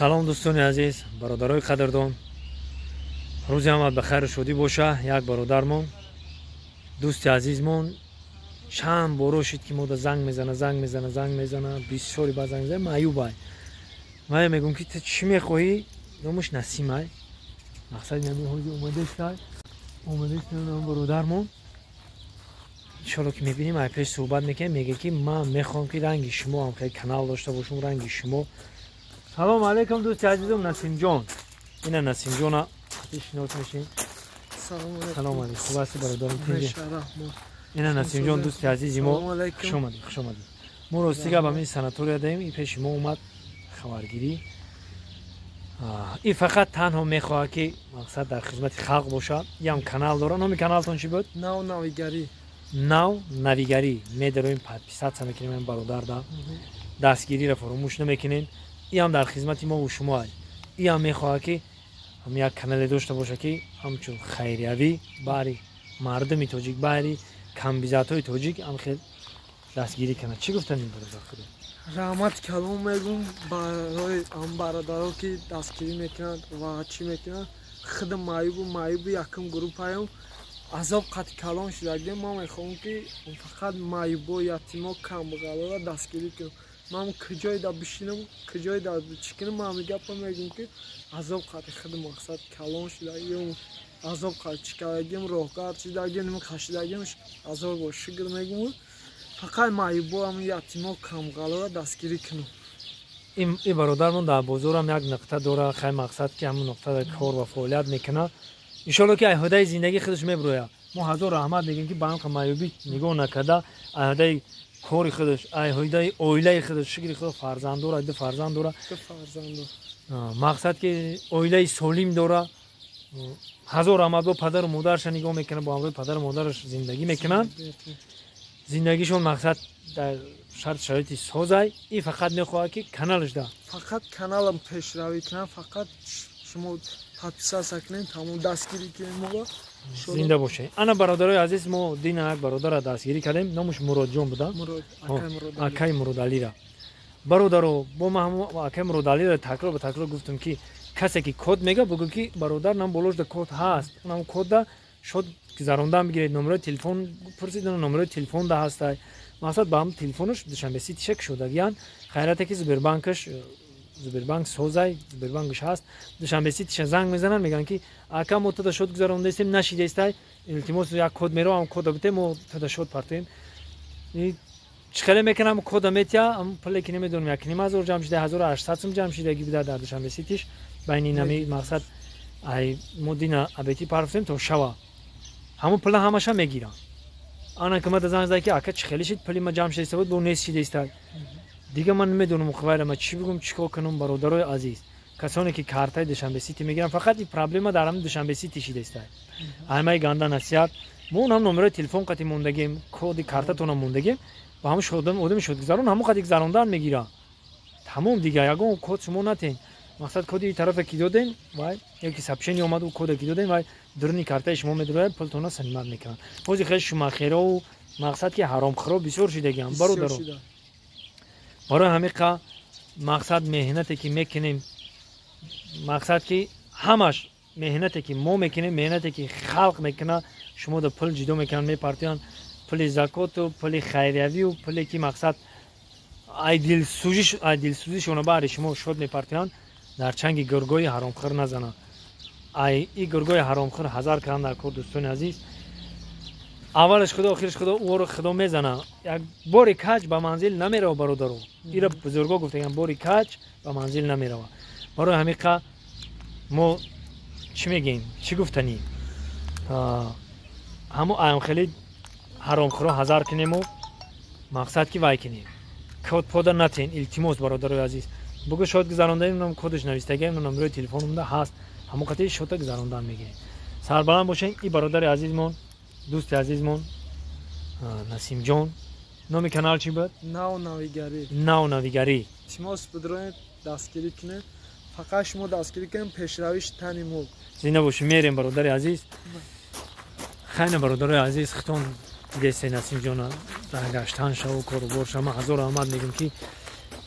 سلام دوستان عزیز، برادرای قدردان، روز آمد بخیر شدی باشه. یک برادرمون، دوست عزیزمون چند بار شد که مود زنگ میزنه بسیاری با زنگ میزنه. معیوبه. من میگم که تو چی میخواهی؟ نامش نسیمه. مقصد نمی هایی اومده است برادرمون. انشالله که میبینیم ای پیش صحبت میکنه. میگه که من میخوام که رنگ شما هم خیلی کانال داشته باشم. رنگ شما. سلام علیکم دوست عزیزم. نسیم جان، اینه نسیم جان پیشنهاد میشین. سلام علیکم. خوب هستی برادرم؟ اینه نسیم جان دوست عزیزی ما. خوش اومدید. ما راستیگه به این سناتوریا داریم. این پیش ما اومد خبرگیری. این فقط تنها میخواد که مقصد در خدمت خلق باشه. یه هم کانال داره. نام کانالتون چی بود؟ ناو نویگری. میداریم پادپیسات میکنیم. این برادر دا دستگیری را فراموش نمیکنین. این هم در خدمت ما و شما. این هم میخواد که هم یک کانال داشته باشه که همچون خیریوی برای مردم تاجیک، برای کمبیزات‌های تاجیک هم خیلی دستگیری کنه. چی گفتن این برادر خدا؟ رحمت کلام میگم برای هم برادرها که دستگیری میکنند و چی میکنند. خود معیوب یکم گروه هایم عذاب قطع کلام شده. ما میخوام که فقط معیوب و یتیما کمبغلا را دستگیری کنم. من کجای دا بشینم، کجای دا چیکنم. من میگم که عذاب قطع خود مقصد کلام شده. یا عذاب قطع چیکارگیم راهکار چیدگیم نمی خشیدگیمش عذاب با شگر میگم. فقط معیوب هم یتیما کمبغلا را دستگیری کنم. این برادرمون در بازار هم یک نقطه داره. خیلی مقصد که همون نقطه کار و فعالیت میکنه. انشالله که ایهده زندگی خودش میبروه. ما هزار رحمت میگیم که با هم معیوبی نگاه نکرده. ایهده کاری خودش، ایهده اویله خودش، شکلی خود فرزند داره. دو فرزند داره. مقصد که اویله سالم داره. هزار رحمت با پدر و مادرش نگاه میکنه. با همراه پدر و مادرش زندگی میکنن. زندگیشون مقصد در شرایطی سازه. این فقط میخواد که کانالش ده. فقط کانالم پیشروی کنم. فقط شما پادپیسات سکنین تمام دستگیری کنیم ما زنده باشه. انا برادرای عزیز ما دین یک برادر دستگیری کردیم. نامش مراد جان بوده. اکای مراد علی را. برادرو با ما اکای مراد علی را تکرار به تکرار گفتم که کسی که کد میگه بگو که برادر نام بولوش ده کد هست. اونم کد ده شد گذراندن بگیرید. نمره تلفن پرسیدن. نمره تلفن ده هست. مقصد با هم تلفنش دوشنبه سی چک شده. یعنی خیراته که زبربانک سوزای زبربانکش هست. دوشنبه سی زنگ میزنن میگن که اکا ما تو شد گذرونده استیم نشیده است. التماس یک کد میرو هم کد بده ما تو شد پرتیم. چخله میکنم کد میتیا هم پلی که نمیدونم یک نیم هزار جمع شده 1800 جمع شده گی بده در دوشنبه سی تیش بین نمی مقصد ای مدینا ابیتی پرفتیم تو شوا همون پله همش هم میگیرن. آن که ما دزان زدی که اکا چخلی شد پلی ما جمع شده بود با نیست شده است. دیگه من نمیدونم خبر ما چی بگم چیکار کنم. برادرای عزیز کسانی که کارتای دوشنبه سیتی میگیرن فقط این پرابلم دارم دوشنبه سیتی شده است. همه گنده نصیحت ما اونم نمره تلفن قطعی موندگیم کد کارتتون هم موندگیم با هم شد گذرون همون قد گذراندن میگیرن. تمام دیگه یگون کد شما نتین مقصد کدی طرف کی دادین وای یکی سابشنی اومد و کد کی دادین وای درنی کارت شما میدره پلتونا سنمر میکنن. موزی خیلی شما خیره و مقصد که حرام خراب بسیار شدگیم برادرو. برای همین مقصد مهنتی که میکنیم مقصد که همش مهنتی که ما میکنیم مهنتی که خلق میکنه شما در پل جدا میکنن میپرتیان پل زکات و پل خیریوی و پل که مقصد ایدیل سوزی شونه باری شما شد میپرتیان در چنگ گرگوی حرامخور نزنه. این گرگوی حرامخور هزار کردن در کار دوستان عزیز. اولش خدا آخرش خدا او رو خدا میزنه. یک باری کج به منزل نمیره برادرو. ایرا بزرگا گفتن باری کج به منزل نمیره. برای همین ما چی میگیم چی گفتنی همو ایم خیلی حرام خورا هزار کنیم و مقصد کی وای کنیم کد پودر نتین. التماس برادرای عزیز بگو شد گذرانده اینم کدش نوشته اینم نمره تلفنم ده هست همون قطعی شد گذراندن میگیریم. سربلند باشین. این برادر عزیزمون دوست عزیزمون نسیم جان. نام کانال چی بود؟ ناو نویگری. شما بدرون دستگیری کنه. فقط شما دستگیری کنیم پیشرویش تنیمو زنده باشیم. میریم برادر عزیز. خیلی برادر عزیز ختون دیگه نسیم جان برگشتن شو و کار بار شما هزار رحمت میگم که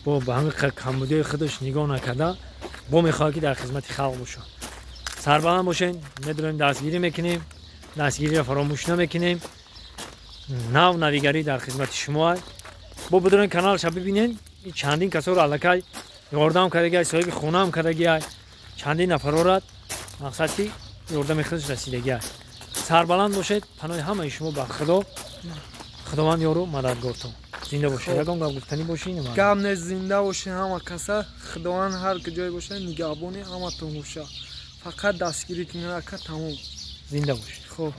با به همین کمبودی خودش نگاه نکرده бо мехоҳад ки дар хизмати халқ бошад. Сарбаланд бошед, медонем дастгирӣ мекунем, дастгириро фаромӯш намекунем. Нав навигарӣ дар хизмати шумо аст. бо бидурен каналша бибинен чандин касоро аллакай ёрдам кардагиаст, соҳиби хонаам кардагиаст, чандин нафарорат мақсад ки ёрдами худаш расидагиаст. Сарбаланд бошед, паноҳи ҳамаи шумо ба худо, худованд ёру мададгортон. Зинда бошед. Ягон гап гуфтанӣ бошед? гап не зинда бошед ҳама каса, худованд ҳар куҷое бошад нигаҳбони ҳаматон бошад. Фақат дастгирӣ кунед ака тамом. Зинда бошед. Хуб.